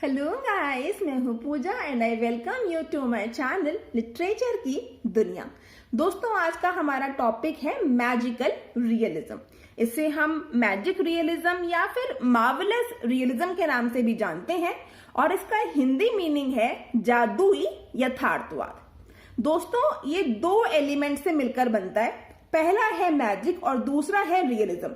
Hello guys, मैं हूँ Pooja and I welcome you to my channel literature की दुनिया। दोस्तों, आज का हमारा टॉपिक है मैजिकल रियलिज्म। इसे हम मैजिक रियलिज्म या फिर मार्वलस रियलिज्म के नाम से भी जानते हैं और इसका हिंदी मीनिंग है जादुई यथार्थवाद। दोस्तों, ये दो एलिमेंट से मिलकर बनता है। पहला है मैजिक और दूसरा है रियलिज्म।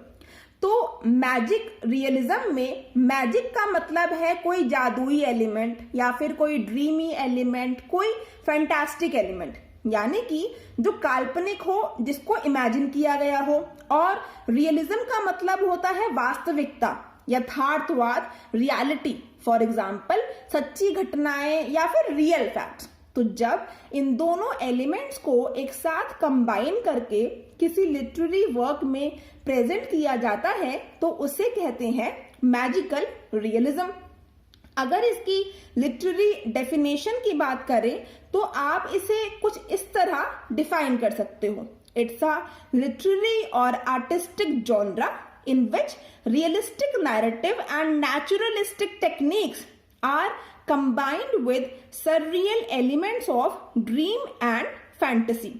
तो मैजिक रियलिज्म में मैजिक का मतलब है कोई जादुई एलिमेंट या फिर कोई ड्रीमी एलिमेंट, कोई फैंटास्टिक एलिमेंट, यानी कि जो काल्पनिक हो, जिसको इमेजिन किया गया हो। और रियलिज्म का मतलब होता है वास्तविकता, यथार्थवाद, रियलिटी। फॉर एग्जाम्पल, सच्ची घटनाएं या फिर रियल फैक्ट्स। तो जब इन दोनों एलिमेंट्स को एक साथ कंबाइन करके किसी लिटरेरी वर्क में प्रेजेंट किया जाता है तो उसे कहते हैं मैजिकल रियलिज्म। अगर इसकी लिटरेरी डेफिनेशन की बात करें तो आप इसे कुछ इस तरह डिफाइन कर सकते हो। इट्स अ लिटरेरी और artistic genre in which realistic narrative and naturalistic techniques are combined with surreal elements of dream and fantasy।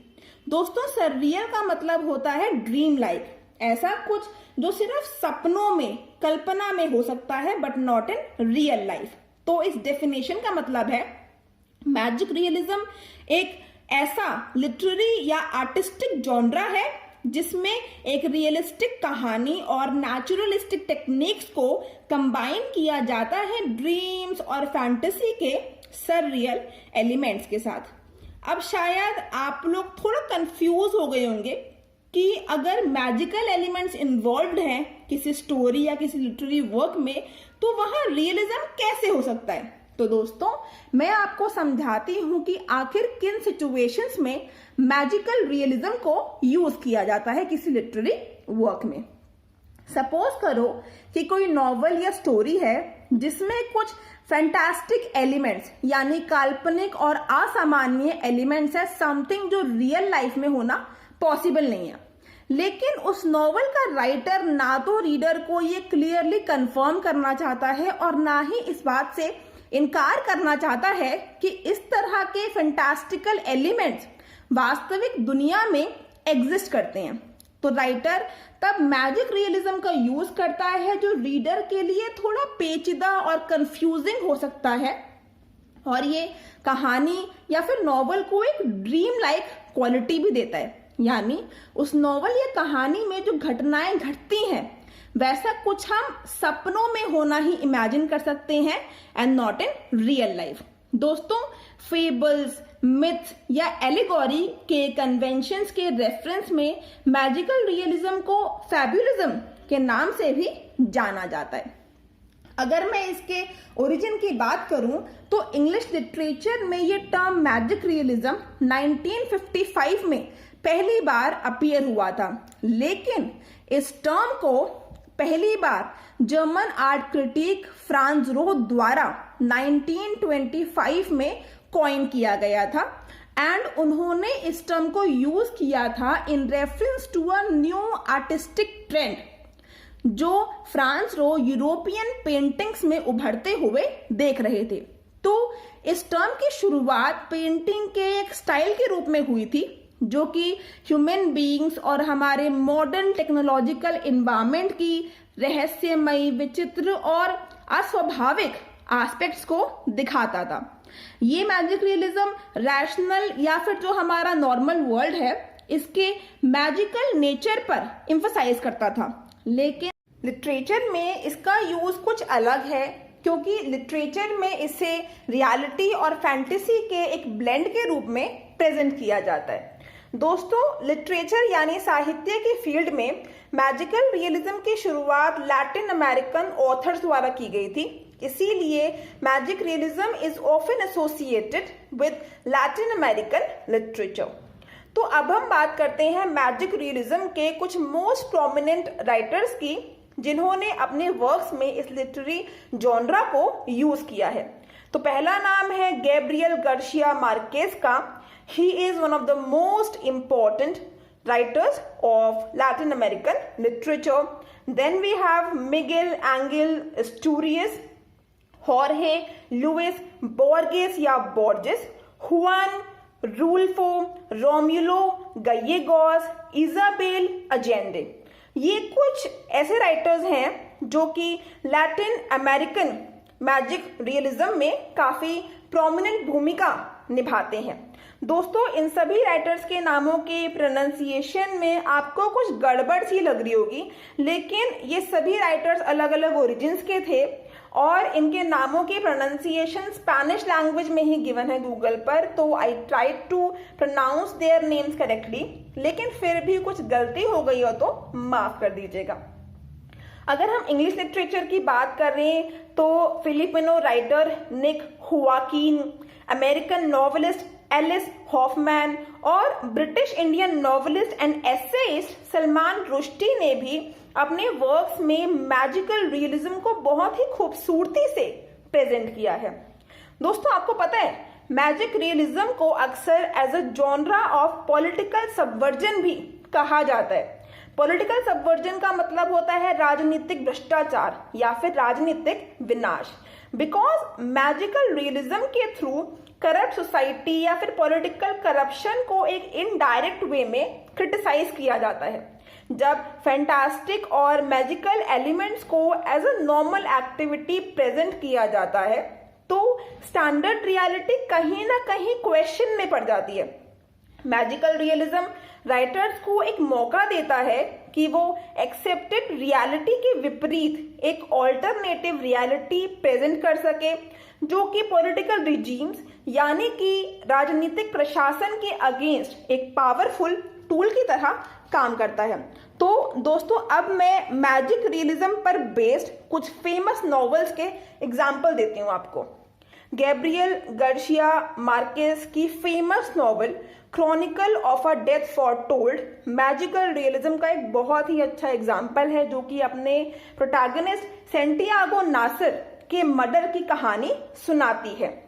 दोस्तों, surreal का मतलब होता है ड्रीम लाइक, ऐसा कुछ जो सिर्फ सपनों में, कल्पना में हो सकता है but not in real life. तो इस डेफिनेशन का मतलब है मैजिक रियलिज्म एक ऐसा लिटरेरी या आर्टिस्टिक जॉनरा है जिसमें एक रियलिस्टिक कहानी और नेचुरलिस्टिक टेक्निक्स को कंबाइन किया जाता है ड्रीम्स और फैंटेसी के सररियल एलिमेंट्स के साथ। अब शायद आप लोग थोड़ा कंफ्यूज हो गए होंगे कि अगर मैजिकल एलिमेंट्स इन्वॉल्व्ड हैं किसी स्टोरी या किसी लिटरेरी वर्क में तो वहां रियलिज्म कैसे हो सकता है। तो दोस्तों, मैं आपको समझाती हूं कि आखिर किन सिचुएशंस में मैजिकल रियलिज्म को यूज किया जाता है किसी लिटरेरी वर्क में। सपोज करो कि कोई नॉवल या स्टोरी है जिसमें कुछ फैंटास्टिक एलिमेंट्स यानी काल्पनिक और असामान्य एलिमेंट्स है, समथिंग जो रियल लाइफ में होना पॉसिबल नहीं है। लेकिन उस नॉवल का राइटर ना तो रीडर को ये क्लियरली कंफर्म करना चाहता है और ना ही इस बात से इनकार करना चाहता है कि इस तरह के फैंटास्टिकल एलिमेंट्स वास्तविक दुनिया में एग्जिस्ट करते हैं। तो राइटर तब मैजिक रियलिज्म का यूज करता है जो रीडर के लिए थोड़ा पेचीदा और कंफ्यूजिंग हो सकता है और ये कहानी या फिर नॉवल को एक ड्रीम लाइक क्वालिटी भी देता है, यानी उस नॉवल या कहानी में जो घटनाएं घटती हैं वैसा कुछ हम सपनों में होना ही इमेजिन कर सकते हैं and not in real life. दोस्तों, फेबल्स, मिथ्स या एलिगोरी के कन्वेंशंस के रेफरेंस में मैजिकल रियलिज्म को फैब्युलिज्म के नाम से भी जाना जाता है। अगर मैं इसके ओरिजिन की बात करूं तो इंग्लिश लिटरेचर में ये टर्म मैजिक रियलिज्म 1955 में पहली बार अपीयर हुआ था, लेकिन इस टर्म को पहली बार जर्मन आर्ट क्रिटिक फ्रांज रोह द्वारा 1925 में कॉइन किया गया था एंड उन्होंने इस टर्म को यूज किया था in reference to a new artistic trend जो फ्रांस रोह यूरोपियन पेंटिंग्स में उभरते हुए देख रहे थे। तो इस टर्म की शुरुआत पेंटिंग के एक स्टाइल के रूप में हुई थी जो कि ह्यूमन बीइंग्स और हमारे मॉडर्न टेक्नोलॉजिकल एनवायरनमेंट की रहस्यमयी, विचित्र और अस्वाभाविक एस्पेक्ट्स को दिखाता था। ये मैजिक रियलिज्म रैशनल या फिर जो हमारा नॉर्मल वर्ल्ड है इसके मैजिकल नेचर पर एम्फसाइज करता था, लेकिन लिटरेचर में इसका यूज कुछ अलग है क्योंकि लिटरेचर में इसे रियलिटी और फैंटेसी के एक ब्लेंड के रूप में प्रेजेंट किया जाता है। दोस्तों, लिटरेचर यानी साहित्य की फील्ड में मैजिकल रियलिज्म की शुरुआत लैटिन अमेरिकन ऑथर्स द्वारा की गई थी, इसीलिए magic realism is often associated with Latin American literature. तो अब हम बात करते हैं मैजिक रियलिज्म के कुछ मोस्ट प्रोमिनेंट राइटर्स की जिन्होंने अपने वर्क्स में इस लिटरेरी जॉनरा को यूज किया है। तो पहला नाम है गैब्रियल गार्सिया मार्केज का। He is one of the most important writers of Latin American literature. Then we have Miguel Angel Asturias, हॉर्हे लुइस बोर्गेस या Borges, Juan Rulfo, Romulo Gallegos, Isabel Allende. ये कुछ ऐसे राइटर्स हैं जो कि Latin American magic realism में काफी प्रोमिनेंट भूमिका निभाते हैं। दोस्तों, इन सभी राइटर्स के नामों के प्रोनाउंसिएशन में आपको कुछ गड़बड़ सी लग रही होगी, लेकिन ये सभी राइटर्स अलग अलग ओरिजिन्स के थे और इनके नामों की प्रोनाउंसिएशन स्पेनिश लैंग्वेज में ही गिवन है गूगल पर, तो I tried to pronounce their names correctly, लेकिन फिर भी कुछ गलती हो गई हो तो माफ कर दीजिएगा। अगर हम इंग्लिश लिटरेचर की बात कर रहे हैं तो फिलिपिनो राइटर निक हुआकिन, अमेरिकन नॉवेलिस्ट एलिस हॉफमैन और British Indian novelist and essayist Salman Rushdie ने भी अपने वर्क्स में मैजिकल रियलिज्म को बहुत ही खूबसूरती से प्रेजेंट किया है। दोस्तों, आपको पता है मैजिक रियलिज्म को अक्सर as a genre of political subversion भी कहा जाता है। पॉलिटिकल सबवर्जन का मतलब होता है राजनीतिक भ्रष्टाचार या फिर राजनीतिक विनाश, बिकॉज मैजिकल रियलिज्म के थ्रू करप्ट सोसाइटी या फिर पॉलिटिकल करप्शन को एक इनडायरेक्ट वे में क्रिटिसाइज किया जाता है। जब फैंटास्टिक और मैजिकल एलिमेंट्स को as a normal activity present किया जाता है तो स्टैंडर्ड रियलिटी कहीं ना कहीं क्वेश्चन में पड़ जाती है। मैजिकल रियलिज्म राइटर्स को एक मौका देता है कि वो एक्सेप्टेड रियलिटी के विपरीत एक ऑल्टरनेटिव रियलिटी प्रेजेंट कर सके, जो कि पॉलिटिकल रिजीम्स यानी कि राजनीतिक प्रशासन के अगेंस्ट एक पावरफुल टूल की तरह काम करता है। तो दोस्तों, अब मैं मैजिक रियलिज्म पर बेस्ड कुछ फेमस नॉवेल्स के एग्जाम्पल देती हूँ आपको। गैब्रियल गार्सिया मार्केस की famous novel chronicle of a death foretold magical realism का एक बहुत ही अच्छा एग्जाम्पल है, जो कि अपने प्रोटैगनिस्ट सैंटियागो नासिर के मर्डर की कहानी सुनाती है।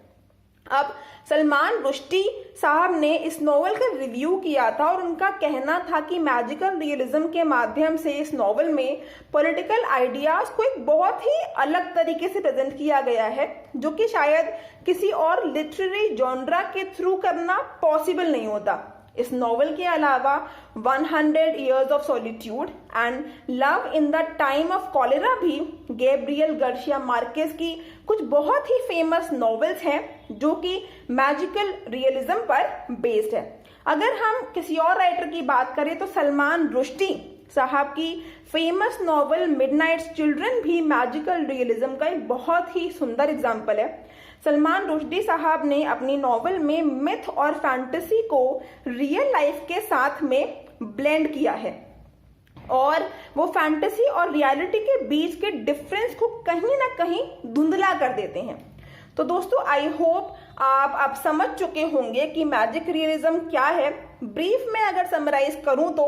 अब सलमान रुश्दी साहब ने इस नॉवेल का रिव्यू किया था और उनका कहना था कि मैजिकल रियलिज्म के माध्यम से इस नॉवेल में पॉलिटिकल आइडियाज को एक बहुत ही अलग तरीके से प्रेजेंट किया गया है, जो कि शायद किसी और लिटरेरी जॉनरा के थ्रू करना पॉसिबल नहीं होता। इस नॉवेल के अलावा 100 Years of Solitude and love in the time of cholera भी गैब्रियल गार्सिया मार्केस की कुछ बहुत ही फेमस नॉवेल्स हैं जो कि मैजिकल रियलिज्म पर बेस्ड है। अगर हम किसी और राइटर की बात करें तो सलमान रुश्दी साहब की फेमस नॉवेल मिडनाइट चिल्ड्रन भी मैजिकल रियलिज्म का एक बहुत ही सुंदर एग्जाम्पल है। सलमान रुश्दी साहब ने अपनी नॉवेल में मिथ और फैंटेसी को रियल लाइफ के साथ में ब्लेंड किया है और वो फैंटेसी और रियलिटी के बीच के डिफरेंस को कहीं ना कहीं धुंधला कर देते हैं। तो दोस्तों, आई होप आप अब समझ चुके होंगे कि मैजिक रियलिज्म क्या है। ब्रीफ में अगर समराइज करूं तो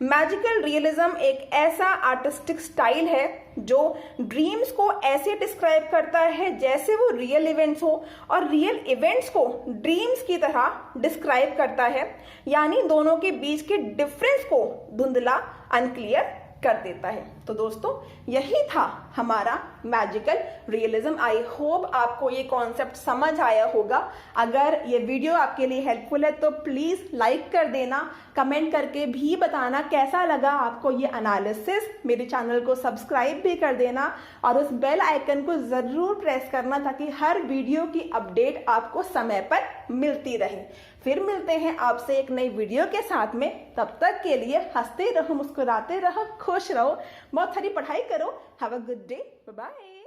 मैजिकल रियलिज्म एक ऐसा आर्टिस्टिक स्टाइल है जो ड्रीम्स को ऐसे डिस्क्राइब करता है जैसे वो रियल इवेंट्स हो और रियल इवेंट्स को ड्रीम्स की तरह डिस्क्राइब करता है, यानी दोनों के बीच के डिफरेंस को धुंधला अनक्लियर कर देता है। तो दोस्तों, यही था हमारा मैजिकल रियलिज्म। आई होप आपको ये कॉन्सेप्ट समझ आया होगा। अगर ये वीडियो आपके लिए हेल्पफुल है तो प्लीज लाइक कर देना, कमेंट करके भी बताना कैसा लगा आपको ये एनालिसिस। मेरे चैनल को सब्सक्राइब भी कर देना और उस बेल आइकन को जरूर प्रेस करना ताकि हर वीडियो की अपडेट आपको समय पर मिलती रहे। फिर मिलते हैं आपसे एक नई वीडियो के साथ में। तब तक के लिए हंसते रहो, मुस्कुराते रहो, खुश रहो, बहुत सारी पढ़ाई करो। Have a good day, bye bye.